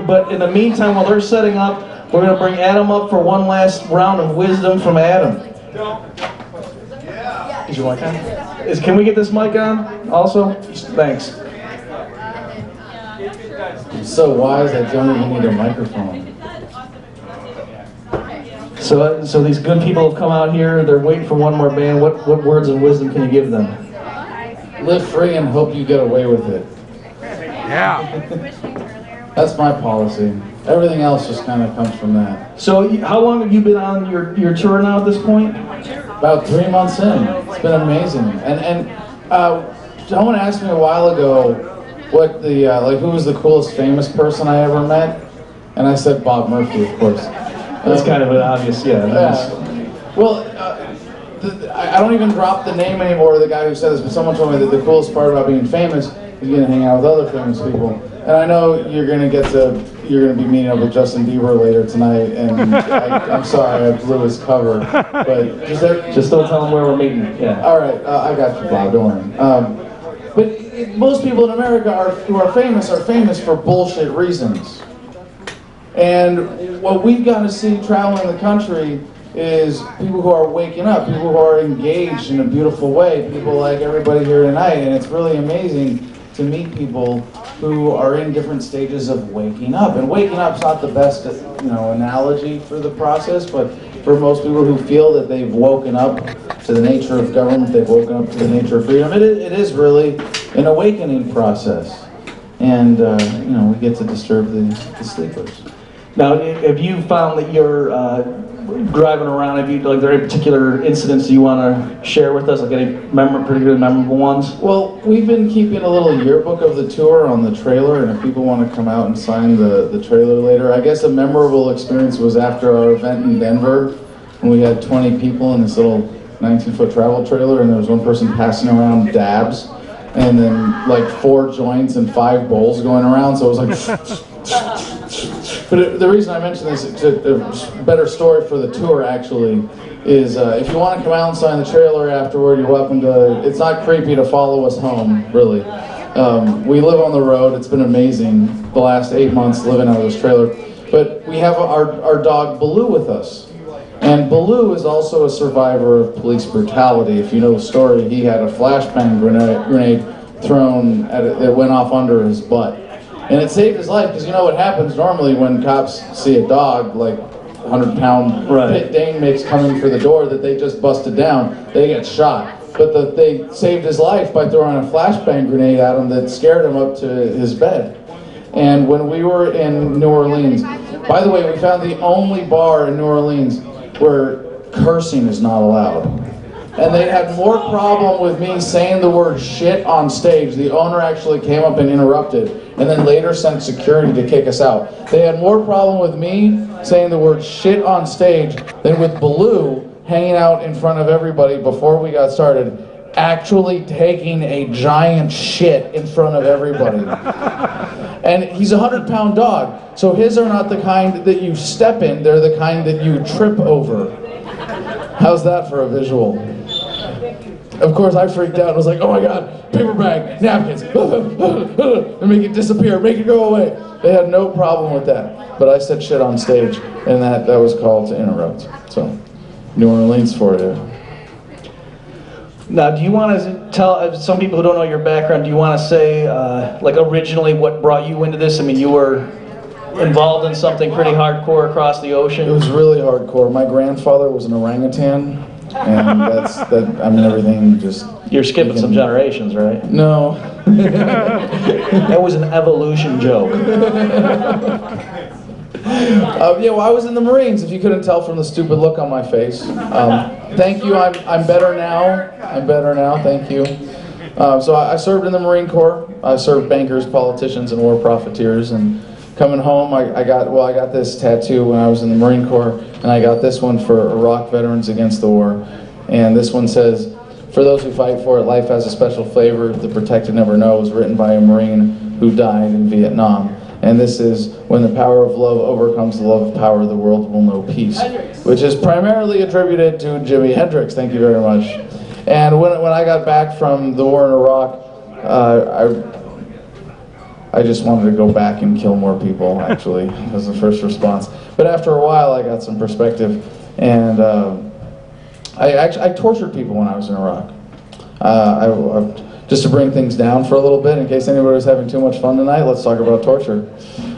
but in the meantime, while they're setting up, we're going to bring Adam up for one last round of wisdom from Adam. Is your mic on? Can we get this mic on also? Thanks. I'm so wise I don't even need a microphone. So these good people have come out here. They're waiting for one more band. What words of wisdom can you give them? Live free and hope you get away with it. Yeah. That's my policy. Everything else just kind of comes from that. So how long have you been on your tour now at this point? About 3 months in. It's been amazing. And someone asked me a while ago what the who was the coolest famous person I ever met, and I said Bob Murphy, of course. That's kind of an obvious, yeah. Well, I don't even drop the name anymore of the guy who said this, but someone told me that the coolest part about being famous is getting to hang out with other famous people. And I know you're gonna be meeting up with Justin Bieber later tonight, and I'm sorry I blew his cover, but just don't tell him where we're meeting. Yeah. All right, I got you, Bob. Don't worry. But most people in America who are famous for bullshit reasons. And what we've got to see traveling the country is people who are waking up, people who are engaged in a beautiful way, people like everybody here tonight, and it's really amazing to meet people who are in different stages of waking up. And waking up's not the best, analogy for the process, but for most people who feel that they've woken up to the nature of government, they've woken up to the nature of freedom, it is really an awakening process. And, we get to disturb the sleepers. Now, have you found that you're driving around, are there any particular incidents you want to share with us, like any particularly memorable ones? Well, we've been keeping a little yearbook of the tour on the trailer, and if people want to come out and sign the trailer later, I guess a memorable experience was after our event in Denver, when we had 20 people in this little 19-foot travel trailer, and there was one person passing around dabs, and then like 4 joints and 5 bowls going around, so it was like... But the reason I mention this, it's a better story for the tour actually, is if you want to come out and sign the trailer afterward, you're welcome to. It's not creepy to follow us home, really. We live on the road, it's been amazing the last 8 months living out of this trailer. But we have our dog Baloo with us. And Baloo is also a survivor of police brutality. If you know the story, he had a flashbang grenade thrown at it that went off under his butt. And it saved his life, because you know what happens normally when cops see a dog, like 100-pound Pit Dane mix coming for the door that they just busted down, they get shot. But they saved his life by throwing a flashbang grenade at him that scared him up to his bed. And when we were in New Orleans, by the way, we found the only bar in New Orleans where cursing is not allowed. And they had more problem with me saying the word shit on stage. The owner actually came up and interrupted, and then later sent security to kick us out. They had more problem with me saying the word shit on stage than with Baloo hanging out in front of everybody before we got started, actually taking a giant shit in front of everybody. And he's a 100-pound dog, so his are not the kind that you step in, they're the kind that you trip over. How's that for a visual? Of course, I freaked out and was like, oh my God, paper bag, napkins, and make it disappear, make it go away. They had no problem with that. But I said shit on stage, and that was called to interrupt. So, New Orleans for you. Now, do you want to tell some people who don't know your background, do you want to say, originally what brought you into this? I mean, you were involved in something pretty hardcore across the ocean. It was really hardcore. My grandfather was an orangutan. And everything just... You're skipping some generations, right? No. That was an evolution joke. I was in the Marines, if you couldn't tell from the stupid look on my face. Thank you, I'm better now. Thank you. So I served in the Marine Corps. I served bankers, politicians, and war profiteers, and coming home, I got this tattoo when I was in the Marine Corps, and I got this one for Iraq Veterans Against the War. And this one says, for those who fight for it, life has a special flavor the protected never knows, written by a Marine who died in Vietnam. And this is, when the power of love overcomes the love of power, the world will know peace. Which is primarily attributed to Jimi Hendrix, thank you very much. And when I got back from the war in Iraq, I just wanted to go back and kill more people, actually, as the first response. But after a while, I got some perspective, and I tortured people when I was in Iraq. Just to bring things down for a little bit, in case anybody was having too much fun tonight, let's talk about torture.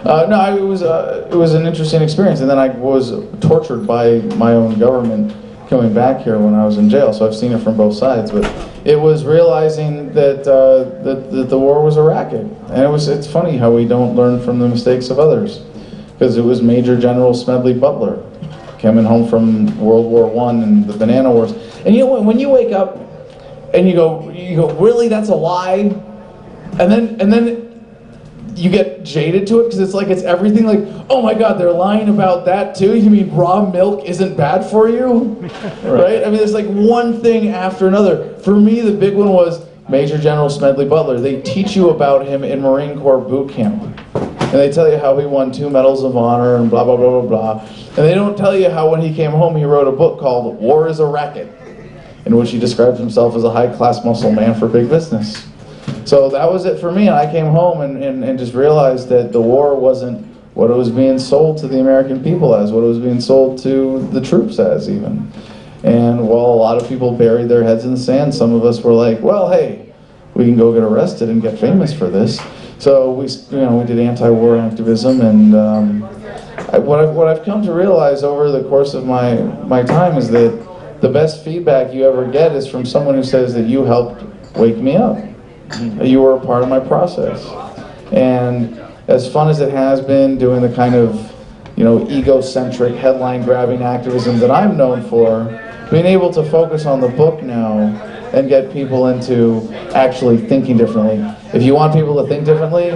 No, it was an interesting experience, and then I was tortured by my own government coming back here when I was in jail, so I've seen it from both sides. But it was realizing that that the war was a racket, and it's funny how we don't learn from the mistakes of others, because it was Major General Smedley Butler coming home from World War I and the Banana Wars, and you know when you wake up and you go, really, that's a lie? And then you get jaded to it, because it's everything like, oh my God, they're lying about that too? You mean raw milk isn't bad for you? Right? I mean, there's like one thing after another. For me, the big one was Major General Smedley Butler. They teach you about him in Marine Corps boot camp. And they tell you how he won 2 medals of honor and blah, blah, blah, blah, blah. And they don't tell you how when he came home, he wrote a book called War is a Racket, in which he describes himself as a high-class muscle man for big business. So that was it for me, and I came home and just realized that the war wasn't what it was being sold to the American people as, what it was being sold to the troops as even. And while a lot of people buried their heads in the sand, some of us were like, well, hey, we can go get arrested and get famous for this. So we did anti-war activism, and what I've come to realize over the course of my time is that the best feedback you ever get is from someone who says that you helped wake me up. You were a part of my process. And as fun as it has been doing the kind of, egocentric, headline-grabbing activism that I'm known for, being able to focus on the book now and get people into actually thinking differently. If you want people to think differently,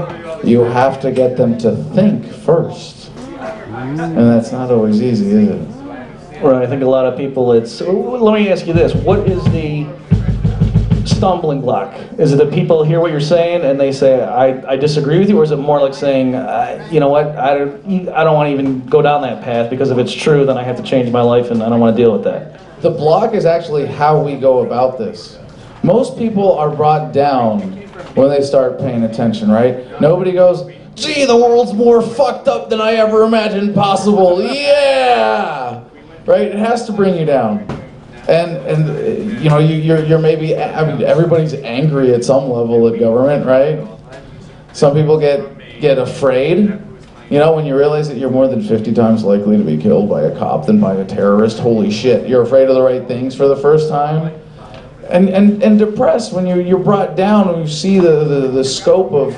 you have to get them to think first. And that's not always easy, is it? Right, I think a lot of people, let me ask you this, what is the stumbling block? Is it that people hear what you're saying and they say, I disagree with you, or is it more like saying, you know what, I don't want to even go down that path, because if it's true, then I have to change my life and I don't want to deal with that? The block is actually how we go about this. Most people are brought down when they start paying attention, right? Nobody goes, gee, the world's more fucked up than I ever imagined possible, yeah! Right? It has to bring you down. And you're maybe, everybody's angry at some level at government, right? Some people get afraid. When you realize that you're more than 50 times likely to be killed by a cop than by a terrorist, holy shit, you're afraid of the right things for the first time. And depressed when you're brought down, when you see the scope of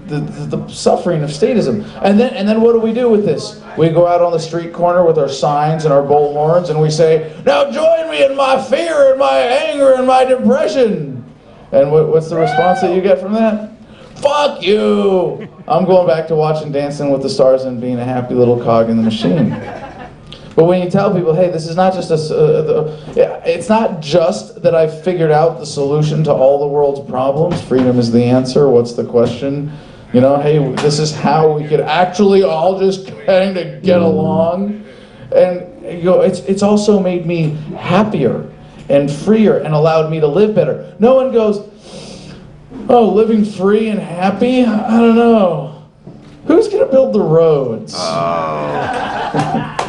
the suffering of statism. And then what do we do with this? We go out on the street corner with our signs and our bullhorns and we say, now join me in my fear and my anger and my depression. And what's the response that you get from that? Fuck you! I'm going back to watching Dancing with the Stars and being a happy little cog in the machine. But when you tell people, hey, this is not just it's not just that I've figured out the solution to all the world's problems. Freedom is the answer. What's the question? Hey, this is how we could actually all just kind of get along. And it's also made me happier and freer and allowed me to live better. No one goes, oh, living free and happy? I don't know. Who's gonna build the roads?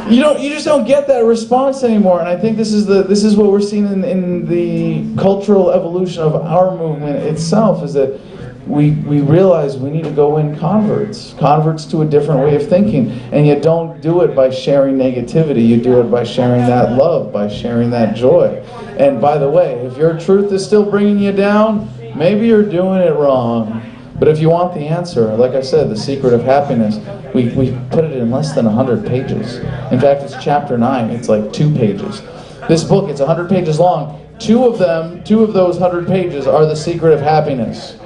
You just don't get that response anymore, and I think this is what we're seeing in the cultural evolution of our movement itself, is that we realize we need to go in converts to a different way of thinking, and you don't do it by sharing negativity, you do it by sharing that love, by sharing that joy. And by the way, if your truth is still bringing you down, maybe you're doing it wrong. But if you want the answer, like I said, the secret of happiness, we put it in less than 100 pages. In fact, it's chapter 9, it's like 2 pages. This book, it's 100 pages long. Two of those 100 pages are the secret of happiness.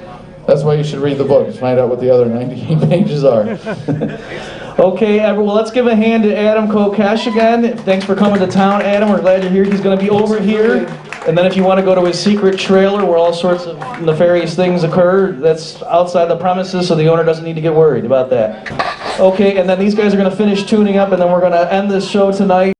That's why you should read the book, to find out what the other 98 pages are. Okay, well, let's give a hand to Adam Kokesh again. Thanks for coming to town, Adam. We're glad you're here. He's going to be over here. And then if you want to go to his secret trailer where all sorts of nefarious things occur, that's outside the premises, so the owner doesn't need to get worried about that. Okay, and then these guys are going to finish tuning up, and then we're going to end this show tonight.